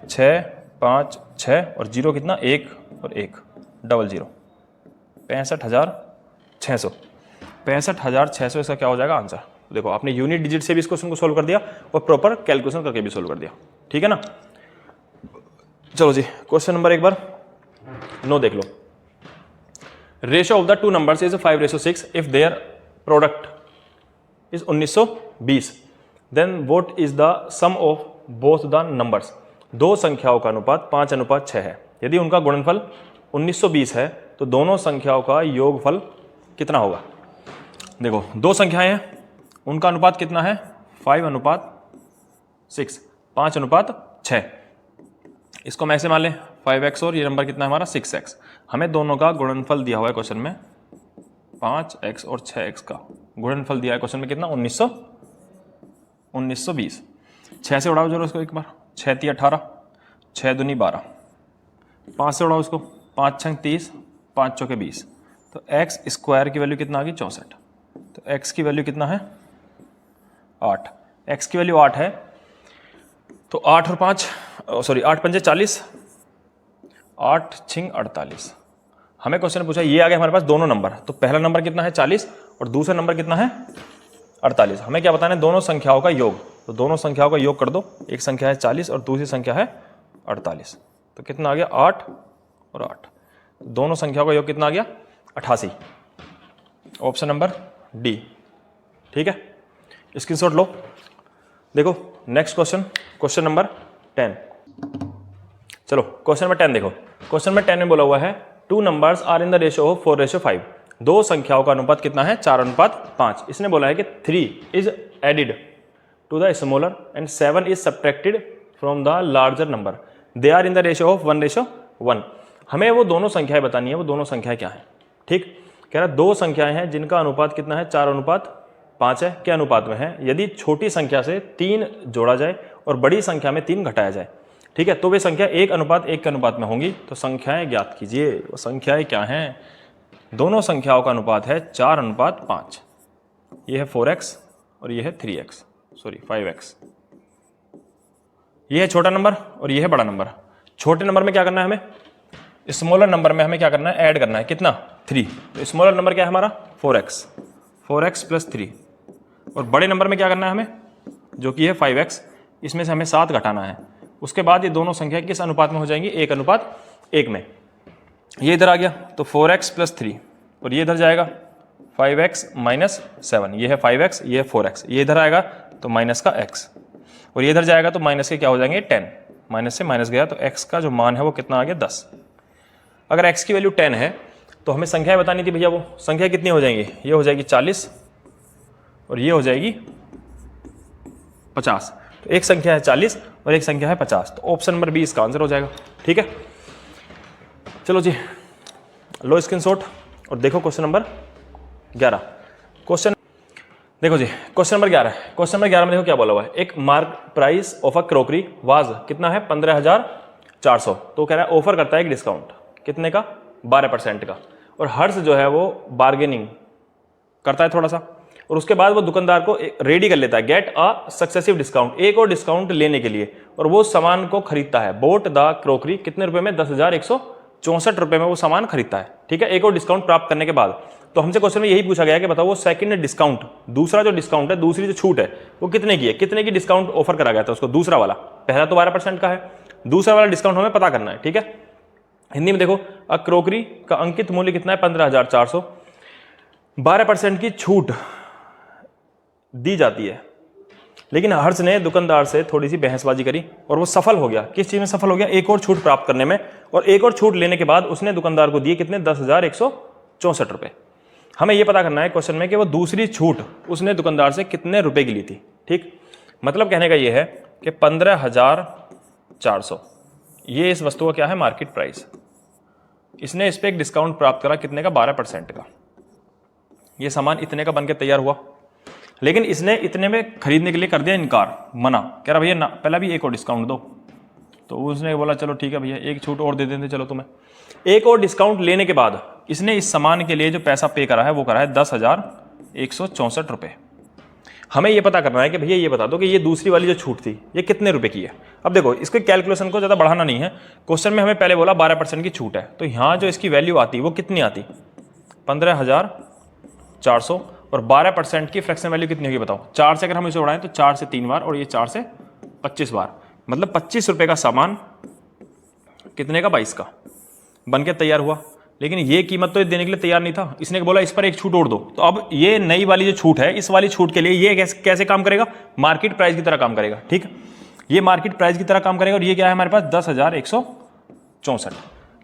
6 5 6 और 0 कितना 1 और 1 डबल 0, 65,600, 65,600 इसका क्या हो जाएगा आंसर। देखो आपने यूनिट डिजिट से भी इस क्वेश्चन को सोल्व कर दिया और प्रॉपर कैलकुलेशन करके भी सोल्व कर दिया, ठीक है ना। चलो जी क्वेश्चन नंबर एक बार 9 देख लो। Ratio of the two numbers is 5:6 if their product is 1920, then what is the sum of both the numbers. दो संख्याओं का अनुपात 5:6 है, यदि उनका गुणनफल 1920 है तो दोनों संख्याओं का योगफल कितना होगा। देखो दो संख्याएं हैं, उनका अनुपात कितना है 5:6, 5:6, इसको मैं ऐसे मान लें 5x और ये नंबर कितना है हमारा 6x। हमें दोनों का गुणनफल दिया हुआ है क्वेश्चन में 5x और 6x का गुणनफल दिया है क्वेश्चन में कितना 1920। 6 से उड़ाओ जरूर इसको एक बार, 6 × 18, 6 दूनी 12, 5 से उड़ाओ इसको, 5 × 6 30, 5 × 4 20, तो x स्क्वायर की वैल्यू कितना आ गई 64, तो x की वैल्यू कितना है 8, x की वैल्यू 8 है तो 8 और 5 सॉरी 8 पंजे 40, 8 छिंग 48। हमें क्वेश्चन पूछा ये आ गया हमारे पास दोनों नंबर, तो पहला नंबर कितना है 40 और दूसरा नंबर कितना है 48। हमें क्या बताना है दोनों संख्याओं का योग, तो दोनों संख्याओं का योग कर दो, एक संख्या है 40 और दूसरी संख्या है 48, तो कितना आ गया 8 और 8, दोनों संख्याओं का योग कितना आ गया 88, ऑप्शन नंबर डी, ठीक है। स्क्रीनशॉट लो। देखो नेक्स्ट क्वेश्चन, क्वेश्चन नंबर 10। चलो क्वेश्चन नंबर 10 देखो, क्वेश्चन नंबर 10 में बोला हुआ है two numbers are in the ratio of 4:5, दो संख्याओं का अनुपात कितना है 4:5। इसने बोला है कि 3 is added to the smaller and 7 is subtracted from the larger number, they are in the ratio of 1:1। हमें वो दोनों संख्याएं बतानी है, वो दोनों संख्याएं क्या है, ठीक। कह रहा दो संख्याएं हैं जिनका अनुपात कितना है 4:5 है, क्या अनुपात में है, यदि छोटी संख्या से 3 जोड़ा जाए और बड़ी संख्या में 3 घटाया जाए, ठीक है, तो वे संख्या 1:1 के अनुपात में होंगी। तो संख्याएं ज्ञात कीजिए, वो संख्याएं क्या हैं। दोनों संख्याओं का अनुपात है 4:5, ये है 4x और ये है 3x सॉरी 5x, ये है छोटा नंबर और ये है बड़ा नंबर। छोटे नंबर में क्या करना है हमें, स्मॉलर नंबर में हमें क्या करना है ऐड करना है कितना 3, तो स्मॉलर नंबर क्या है हमारा 4x + 3, और बड़े नंबर में क्या करना है हमें जो कि है 5x, इसमें से हमें 7 घटाना है। उसके बाद ये दोनों संख्या किस अनुपात में हो जाएंगी 1:1 में। ये इधर आ गया तो 4x + 3 और ये इधर जाएगा 5x - 7, ये है 5x ये है 4x, ये इधर आएगा तो माइनस का x और ये इधर जाएगा तो माइनस के क्या हो जाएंगे 10, माइनस से माइनस गया तो x का जो मान है वो कितना आ गया 10। अगर x की वैल्यू 10 है तो हमें संख्याएं बतानी थी भैया, वो संख्या कितनी हो जाएंगी, ये हो जाएगी 40 और ये हो जाएगी 50। तो एक संख्या है 40 और एक संख्या है 50, तो ऑप्शन नंबर बी इसका आंसर हो जाएगा, ठीक है। चलो जी लो स्क्रीनशॉट और देखो क्वेश्चन नंबर 11। क्वेश्चन देखो जी क्वेश्चन नंबर 11 है। क्वेश्चन नंबर 11 में देखो क्या बोला हुआ है, एक mark price of a crockery was कितना है 15,400, तो कह रहा है ऑफर करता है एक डिस्काउंट कितने का 12% का, और हर्ष जो है वो बार्गेनिंग करता है थोड़ा सा, और उसके बाद वो दुकानदार को रेडी कर लेता है, गेट अ सक्सेसिव डिस्काउंट, एक और डिस्काउंट लेने के लिए, और वो सामान को खरीदता है। बोट द क्रोकरी, कितने रुपए में? 10,164 रुपए में वो सामान खरीदता है, ठीक है, एक और डिस्काउंट प्राप्त करने के बाद। तो हमसे क्वेश्चन में यही पूछा गया कि बताओ वो सेकंड डिस्काउंट, दूसरा जो डिस्काउंट है, दूसरी जो छूट है, वो कितने की है, कितने की डिस्काउंट ऑफर करा गया था उसको, दूसरा वाला। पहला तो 12% का है, दूसरा वाला डिस्काउंट हमें पता करना है, ठीक है। हिंदी में देखो, अ क्रोकरी का अंकित मूल्य कितना है? 15,400, 12% की छूट दी जाती है। लेकिन हर्ष ने दुकानदार से थोड़ी सी बहसबाजी करी और वो सफल हो गया। किस चीज में सफल हो गया? एक और छूट प्राप्त करने में, और एक और छूट लेने के बाद उसने दुकानदार को दिए कितने? 10,164 रुपए। हमें यह पता करना है क्वेश्चन में कि वो दूसरी छूट उसने दुकानदार से कितने रुपए की ली थी, ठीक। मतलब कहने का यह है कि 15,400 ये इस वस्तु का क्या है? Market price. इसने इस पर एक डिस्काउंट प्राप्त करा, कितने का? 12% का। ये सामान इतने का बनकर तैयार हुआ, लेकिन इसने इतने में खरीदने के लिए कर दिया इनकार, मना, कह रहा भैया ना, पहला भी एक और डिस्काउंट दो। तो उसने बोला चलो ठीक है भैया, एक छूट और दे देते चलो तुम्हें। एक और डिस्काउंट लेने के बाद इसने इस सामान के लिए जो पैसा पे करा है वो करा है 10,164 रुपये। हमें ये पता करना है कि भैया ये बता दो कि ये दूसरी वाली जो छूट थी ये कितने रुपए की है। अब देखो, इसके कैलकुलेशन को ज़्यादा बढ़ाना नहीं है, क्वेश्चन में हमें पहले बोला 12% की छूट है, तो यहाँ जो इसकी वैल्यू आती वो कितनी आती? 15,400, और 12% की फ्रैक्शन वैल्यू कितनी होगी बताओ? 4 से अगर हम इसे उड़ाएं तो 4 से 3 बार, और ये 4 से 25 बार, मतलब 25 रुपए का सामान कितने का? 22 का बन के तैयार हुआ। लेकिन ये कीमत तो देने के लिए तैयार नहीं था, इसने बोला इस पर एक छूट और दो। तो अब ये नई वाली जो छूट है, इस वाली छूट के लिए ये कैसे काम करेगा? मार्केट प्राइस की तरह काम करेगा, ठीक। ये मार्केट प्राइस की तरह काम करेगा, और ये क्या है हमारे पास? 10,164।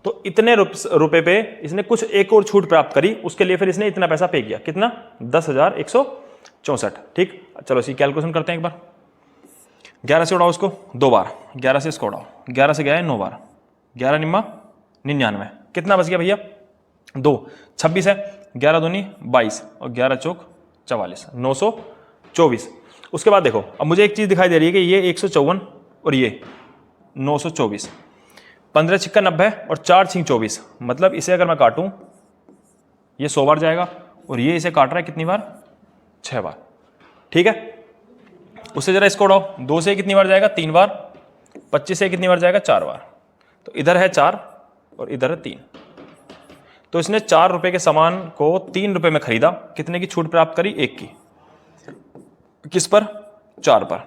तो इतने रुपए पे इसने कुछ एक और छूट प्राप्त करी, उसके लिए फिर इसने इतना पैसा पे किया, कितना? 10,164, ठीक। चलो इसी कैलकुलेशन करते हैं एक बार। 11 से उड़ाओ उसको 2 बार, 11 से इसको उड़ाओ, 11 से गया है 9 बार, 11 निम्मा 99, कितना बच गया भैया? 2, 26 है, 11 दूनी 22, और 11 चौक 44, 924। उसके बाद देखो, अब मुझे एक चीज दिखाई दे रही है कि ये 154 और ये 924, 15 छिक्का 90 और 4 छिंक 24, मतलब इसे अगर मैं काटूं ये 100 बार जाएगा, और ये इसे काट रहा है कितनी बार? 6 बार, ठीक है। उससे जरा इसको उड़ाओ, 2 से कितनी बार जाएगा? 3 बार, 25 से कितनी बार जाएगा? 4 बार। तो इधर है 4 और इधर है 3, तो इसने 4 रुपए के सामान को 3 रुपए में खरीदा, कितने की छूट प्राप्त करी? 1 की। किस पर? 4 पर।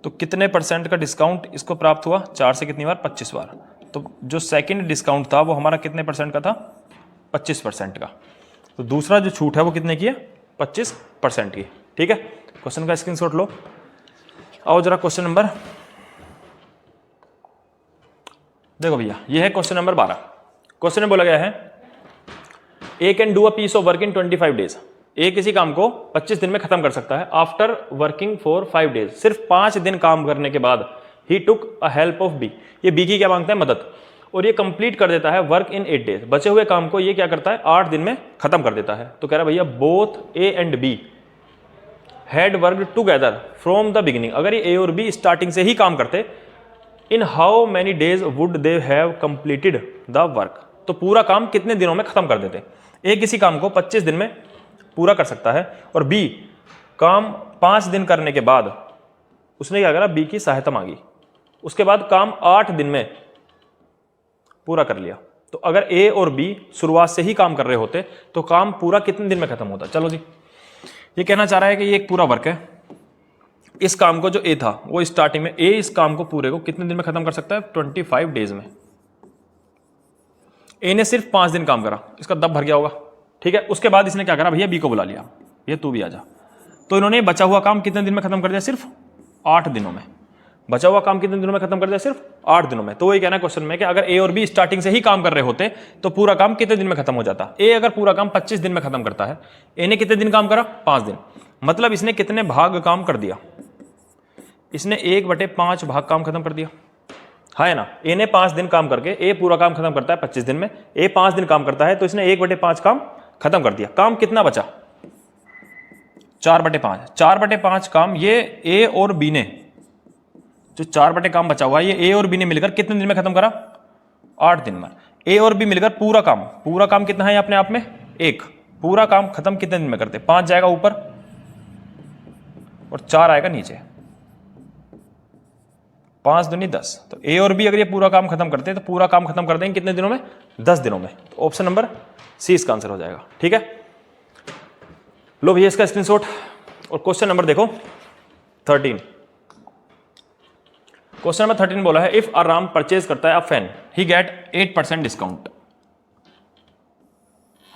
तो कितने % का डिस्काउंट इसको प्राप्त हुआ? 4 से कितनी बार? 25 बार। तो जो सेकंड डिस्काउंट था वो हमारा कितने % का था? 25% का। तो दूसरा जो छूट है वो कितने की है? 25% की, ठीक है। क्वेश्चन का स्क्रीनशॉट लो। आओ जरा क्वेश्चन नंबर, देखो भैया ये है क्वेश्चन नंबर 12। क्वेश्चन में बोला गया है A can do a piece of work in 25 days. A किसी काम को 25 दिन में खत्म कर सकता है। आफ्टर वर्किंग फॉर 5 डेज, सिर्फ 5 दिन काम करने के बाद ही टुक अ हेल्प ऑफ बी, ये बी की क्या मांगता है? मदद, और ये कंप्लीट कर देता है वर्क इन 8 डेज। बचे हुए काम को ये क्या करता है? 8 दिन में खत्म कर देता है। तो कह रहा भैया both A and be had worked together from the beginning. अगर ये ए और बी स्टार्टिंग से ही काम करते, in how many days would they have completed the work, तो पूरा काम कितने दिनों में खत्म कर देते? ए किसी काम को 25 दिन में पूरा कर सकता है, और बी काम 5 दिन करने के बाद उसने क्या करा? बी की सहायता मांगी, उसके बाद काम 8 दिन में पूरा कर लिया। तो अगर ए और बी शुरुआत से ही काम कर रहे होते तो काम पूरा कितने दिन में खत्म होता? चलो जी, ये कहना चाह रहा है कि ये एक पूरा वर्क है, इस काम को जो ए था वो स्टार्टिंग में, ए इस काम को पूरे को कितने दिन में खत्म कर सकता है? 25 डेज में। ए ने सिर्फ 5 दिन काम करा, इसका दब भर गया होगा, ठीक है। उसके बाद इसने क्या करा? भैया बी को बुला लिया, ये तू भी आ जा। तो इन्होंने बचा हुआ काम कितने दिन में खत्म कर दिया? सिर्फ 8 दिनों में। बचा हुआ काम कितने दिनों में खत्म कर दिया? सिर्फ 8 दिनों में। तो वही कहना है क्वेश्चन में कि अगर ए और बी स्टार्टिंग से ही काम कर रहे होते तो पूरा काम कितने दिन में खत्म हो जाता? ए अगर पूरा काम 25 दिन में खत्म करता है, ए ने कितने दिन काम करा? 5 दिन, मतलब इसने कितने भाग काम कर दिया? इसने 1/5 भाग काम खत्म कर दिया, है ना। ए ने 5 दिन काम करके, ए पूरा काम खत्म करता है 25 दिन में, ए 5 दिन काम करता है, तो इसने 1/5 काम खत्म कर दिया। काम कितना बचा? 4/5। 4/5 काम ये ए और बी ने, जो 4 काम बचा हुआ है, ये ए और बी ने मिलकर कितने दिन में खत्म करा? 8 दिन में। ए और बी मिलकर पूरा काम कितना है अपने आप में 1। पूरा काम खत्म कितने दिन में करते? 5 जाएगा ऊपर और 4 आएगा नीचे, 5 दूनी 10। तो ए और बी अगर ये पूरा काम खत्म करते हैं तो पूरा काम खत्म कर देंगे कितने दिनों में? 10 दिनों में। तो ऑप्शन नंबर सी इसका आंसर हो जाएगा। ठीक है, लो भैया इसका स्क्रीनशॉट। और क्वेश्चन नंबर देखो 13। क्वेश्चन नंबर 13 बोला है इफ अ राम परचेज करता है a fan he get 8% discount.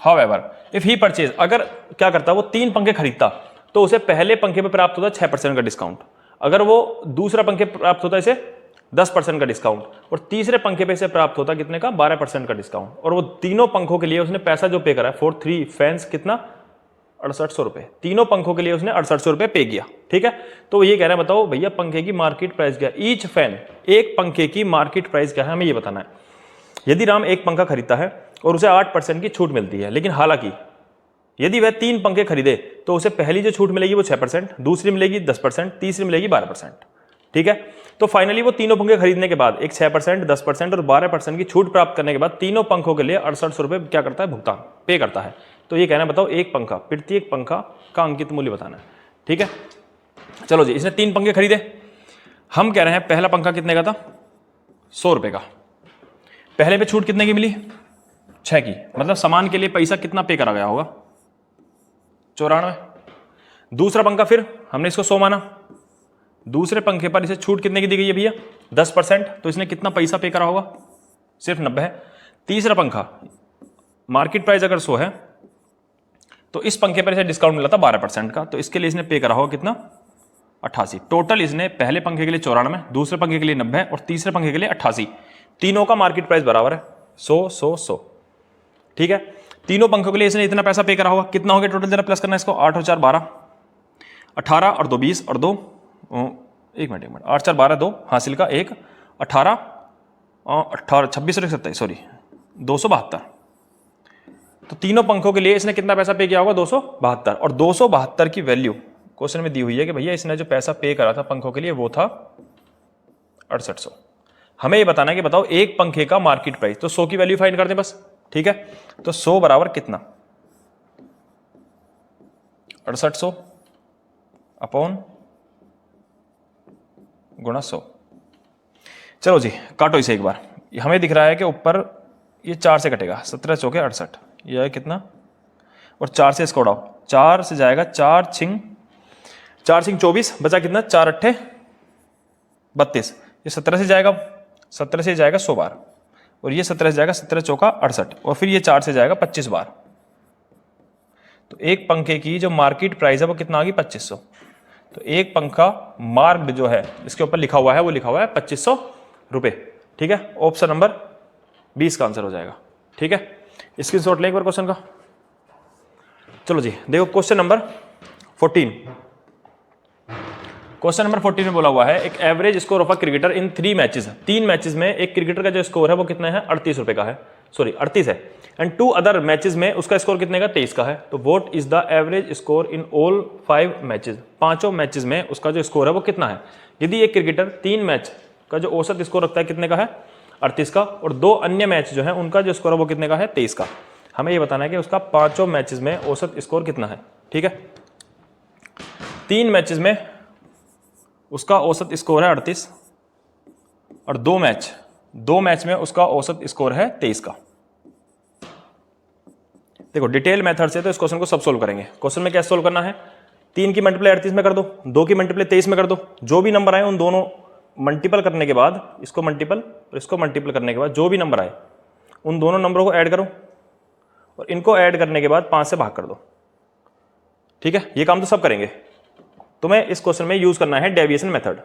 However if he purchase, अगर क्या करता है वो 3 पंखे खरीदता तो उसे पहले पंखे पर प्राप्त होता 6% का डिस्काउंट। अगर वो दूसरा पंखे प्राप्त होता इसे 10% का डिस्काउंट, और तीसरे पंखे पे से प्राप्त होता कितने का? 12% का डिस्काउंट। और वो तीनों पंखों के लिए उसने पैसा जो पे करा है फॉर 3 फैंस कितना? 6800 रुपए। तीनों पंखों के लिए उसने 6800 रुपए पे किया। ठीक है, तो ये कह रहे हैं बताओ भैया पंखे की मार्केट प्राइस क्या है? ईच फैन, एक पंखे की मार्केट प्राइस क्या है हमें ये बताना है। यदि राम एक पंखा खरीदता है और उसे 8% की छूट मिलती है, लेकिन हालांकि यदि वह 3 पंखे खरीदे तो उसे पहली जो छूट मिलेगी वो 6%, दूसरी मिलेगी 10%, तीसरी मिलेगी 12%। ठीक है, तो फाइनली वो तीनों पंखे खरीदने के बाद एक 6%, 10% और 12% की छूट प्राप्त करने के बाद तीनों पंखों के लिए 6800 रुपए क्या करता है? भुगतान पे करता है। तो ये कहना है बताओ एक पंखा, प्रत्येक पंखा का अंकित मूल्य बताना है। ठीक है, चलो जी, इसने 3 पंखे खरीदे। हम कह रहे हैं पहला पंखा कितने का था? 100 रुपए का। पहले पे छूट कितने की मिली? 6 की। मतलब सामान के लिए पैसा कितना पे करा गया होगा? 94। दूसरा पंखा फिर हमने इसको 100 माना, दूसरे पंखे पर इसे छूट कितने की दी गई है भैया? 10%। तो इसने कितना पैसा पे करा होगा? सिर्फ 90 है। तीसरा पंखा मार्केट प्राइस अगर 100 है तो इस पंखे पर इसे डिस्काउंट मिला था 12% का, तो इसके लिए इसने पे करा होगा कितना? 88। टोटल इसने पहले पंखे के लिए 94, दूसरे पंखे के लिए 90 और तीसरे पंखे के लिए 88। तीनों का मार्केट प्राइस बराबर है 100, 100, 100। ठीक है, तीनों पंखों के लिए इसने इतना पैसा पे करा होगा। कितना हो गया टोटल? जरा प्लस करना है इसको। 8 और 4 12, 18 और 2 20 और 2 एक मिनट 8 4 12 2 हासिल का 1 18 26 और 27 सॉरी 272। तो तीनों पंखों के लिए इसने कितना पैसा पे किया होगा? 272। और 272 की वैल्यू क्वेश्चन में दी हुई है कि भैया इसने जो पैसा पे करा था पंखों के लिए वो था 6800। हमें ये बताना है कि बताओ एक पंखे का मार्केट प्राइस। तो 100 की वैल्यू फाइंड कर दें बस। ठीक है, तो 100 बराबर कितना? 6800 अपॉन गुणा 100। चलो जी काटो इसे एक बार। हमें दिख रहा है कि ऊपर ये 4 से कटेगा, 17 चौके 68, यह है कितना? और 4 से इसको उड़ाओ, 4 से जाएगा 4 छिंग 24, बचा कितना? 4 अट्ठे 32। ये 17 से जाएगा, 17 से जाएगा 100 बार, और ये 17 से जाएगा 17 चौका 68, और फिर ये 4 से जाएगा 25 बार। तो एक पंखे की जो मार्केट प्राइस है वो कितना आ गई? 2500। तो एक पंखा मार्क्ड जो है इसके ऊपर लिखा हुआ है वो लिखा हुआ है 2500 रुपए। ठीक है, ऑप्शन नंबर 20 का आंसर हो जाएगा। ठीक है, स्क्रीनशॉट ले एक बार क्वेश्चन का। चलो जी देखो क्वेश्चन नंबर 14। क्वेश्चन नंबर 14 में बोला हुआ है एक average score of a cricketer in 3 matches. 3 matches में एक क्रिकेटर का जो स्कोर है वो कितना है? 38 रुपए का है, सॉरी 38 है। एंड 2 अदर मैचेस में उसका स्कोर कितने का? 23 का है। तो what is the average score in all 5 matches? 5 matches में उसका जो स्कोर है वो कितना है? यदि एक क्रिकेटर 3 मैच का जो औसत स्कोर रखता है कितने का है? 38 का, और 2 अन्य मैच जो है उनका जो स्कोर है वो कितने का है? 23 का। हमें ये बताना है कि उसका 5 मैचेस में औसत स्कोर कितना है। ठीक है, 3 मैचेस में उसका औसत स्कोर है 38, और 2 मैच में उसका औसत स्कोर है 23 का। देखो डिटेल मेथड से तो इस क्वेश्चन को सब सोल्व करेंगे। क्वेश्चन में क्या सोल्व करना है? 3 की मल्टीप्लाई 38 में कर दो, 2 की मल्टीप्लाई 23 में कर दो। जो भी नंबर आए उन दोनों मल्टीपल करने के बाद, इसको मल्टीपल और इसको मल्टीपल करने के बाद जो भी नंबर आए उन दोनों नंबरों को ऐड करो, और इनको ऐड करने के बाद 5 से भाग कर दो। ठीक है, ये काम तो सब करेंगे। तुम्हें इस क्वेश्चन में यूज करना है डेविएशन मेथड।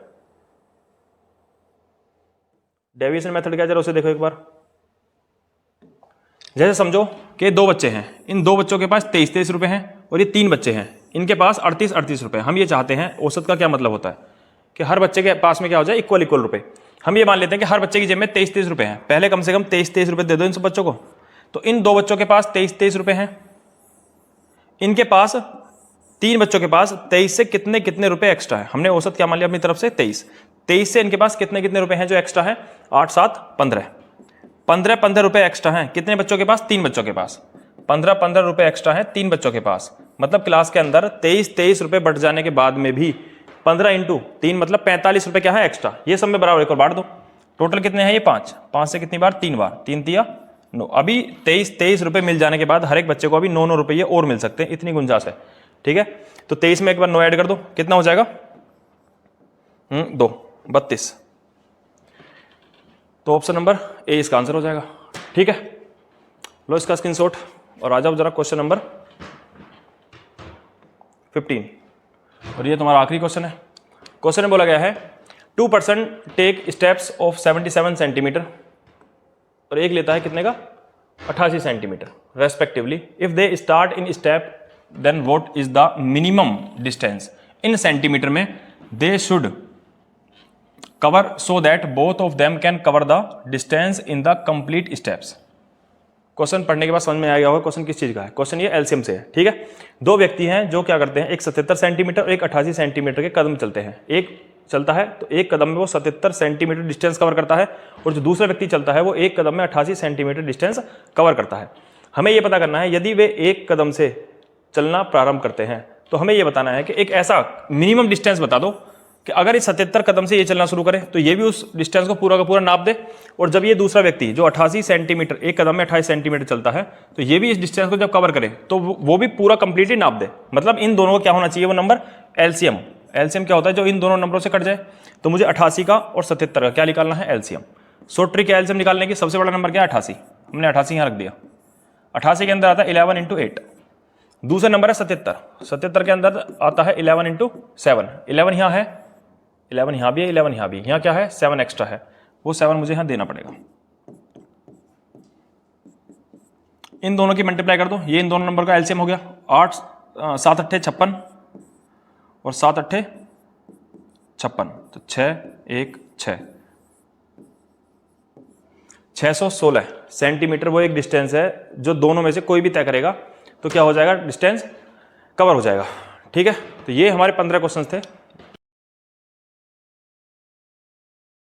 डेविएशन मेथड क्या, जरा उसे देखो एक बार। जैसे समझो कि 2 बच्चे हैं, इन 2 बच्चों के पास 23 रुपए हैं, और ये 3 बच्चे हैं, इनके पास 38 रुपए। हम ये चाहते हैं औसत का क्या मतलब होता है कि हर बच्चे के पास में क्या हो जाए? इक्वल रुपए। हम ये मान लेते हैं कि हर बच्चे की जेब में 23 रुपए हैं। पहले कम से कम 23 रुपए दे दो इन सब बच्चों को। तो इन 2 बच्चों के पास 23 रुपए हैं, इनके पास 3 बच्चों के पास 23 से कितने रुपए एक्स्ट्रा है। हमने औसत क्या मान लिया अपनी तरफ से? 23 से इनके पास कितने रुपए हैं जो एक्स्ट्रा है? 8 7 15। 15 रुपए एक्स्ट्रा हैं कितने बच्चों के पास? 3 बच्चों के पास। 15 रुपए एक्स्ट्रा हैं 3 बच्चों के पास, मतलब क्लास के अंदर 23 रुपए बढ़ जाने के बाद में भी 15 इंटू 3 मतलब 45 रुपए क्या है एक्स्ट्रा। ये सब में बराबर एक और बांट दो। टोटल कितने हैं ये? 5 से कितनी बार? 3 बार। 3 तिया 9। अभी 23 रुपए मिल जाने के बाद हर एक बच्चे को अभी 9 रुपये और मिल सकते हैं, इतनी गुंजाइश है। ठीक है, तो 23 में एक बार 9 ऐड कर दो, कितना हो जाएगा? 2 32। तो ऑप्शन नंबर ए इसका आंसर हो जाएगा। ठीक है, लो इसका स्क्रीनशॉट और आ जाओ जरा क्वेश्चन नंबर 15। और ये तुम्हारा आखिरी क्वेश्चन है। क्वेश्चन में बोला गया है 2% टेक स्टेप्स ऑफ 77 सेंटीमीटर और एक लेता है कितने का? 88 centimetre respectively. If they start in step then what is the minimum distance in centimetre में they should cover so that both of them can cover the distance in the complete steps. Question पढ़ने के बाद समझ में आ गया होगा question किस चीज का है। क्वेश्चन ये एलसीएम से है। ठीक है, दो व्यक्ति हैं जो क्या करते हैं, एक 77 सेंटीमीटर और एक 88 सेंटीमीटर के कदम चलते हैं। एक चलता है तो एक कदम में वो 77 सेंटीमीटर डिस्टेंस कवर करता है और जो दूसरा व्यक्ति चलता है वो एक कदम में 88 सेंटीमीटर डिस्टेंस कवर करता है। हमें ये पता करना है यदि वे एक कदम से चलना प्रारंभ करते हैं तो हमें ये बताना है कि एक ऐसा मिनिमम डिस्टेंस बता दो कि अगर ये 77 कदम से ये चलना शुरू करे तो ये भी उस डिस्टेंस को पूरा का पूरा नाप दे, और जब ये दूसरा व्यक्ति जो 88 सेंटीमीटर एक कदम में 28 सेंटीमीटर चलता है तो ये भी इस डिस्टेंस को जब कवर करे तो वो भी पूरा कंप्लीटली नाप दे। मतलब इन दोनों को क्या होना चाहिए? वो नंबर एलसीएम। एलसीएम क्या होता है? जो इन दोनों नंबरों से कट जाए। तो मुझे 88 का और 77 का क्या निकालना है? एलसीएम। शॉर्ट ट्रिक है एलसीएम निकालने की। सबसे बड़ा नंबर क्या है? 88। हमने 88 यहाँ रख दिया। 88 के अंदर आता है 11 इंटू 8। दूसरा नंबर है 77। 77 के अंदर आता है 11 इंटू 7। 11 यहाँ है, 11 यहाँ भी है, 11 यहाँ भी। यहाँ क्या है? 7 एक्स्ट्रा है, वो 7 मुझे यहाँ देना पड़ेगा। इन दोनों की मल्टीप्लाई कर दो, ये इन दोनों नंबर का एलसीएम हो गया। 8 7 8 56 और 7 8 56 तो 6 1 6 616 सेंटीमीटर वो एक डिस्टेंस है जो दोनों में से कोई भी तय करेगा तो क्या हो जाएगा? डिस्टेंस कवर हो जाएगा। ठीक है, तो ये हमारे 15 क्वेश्चंस थे।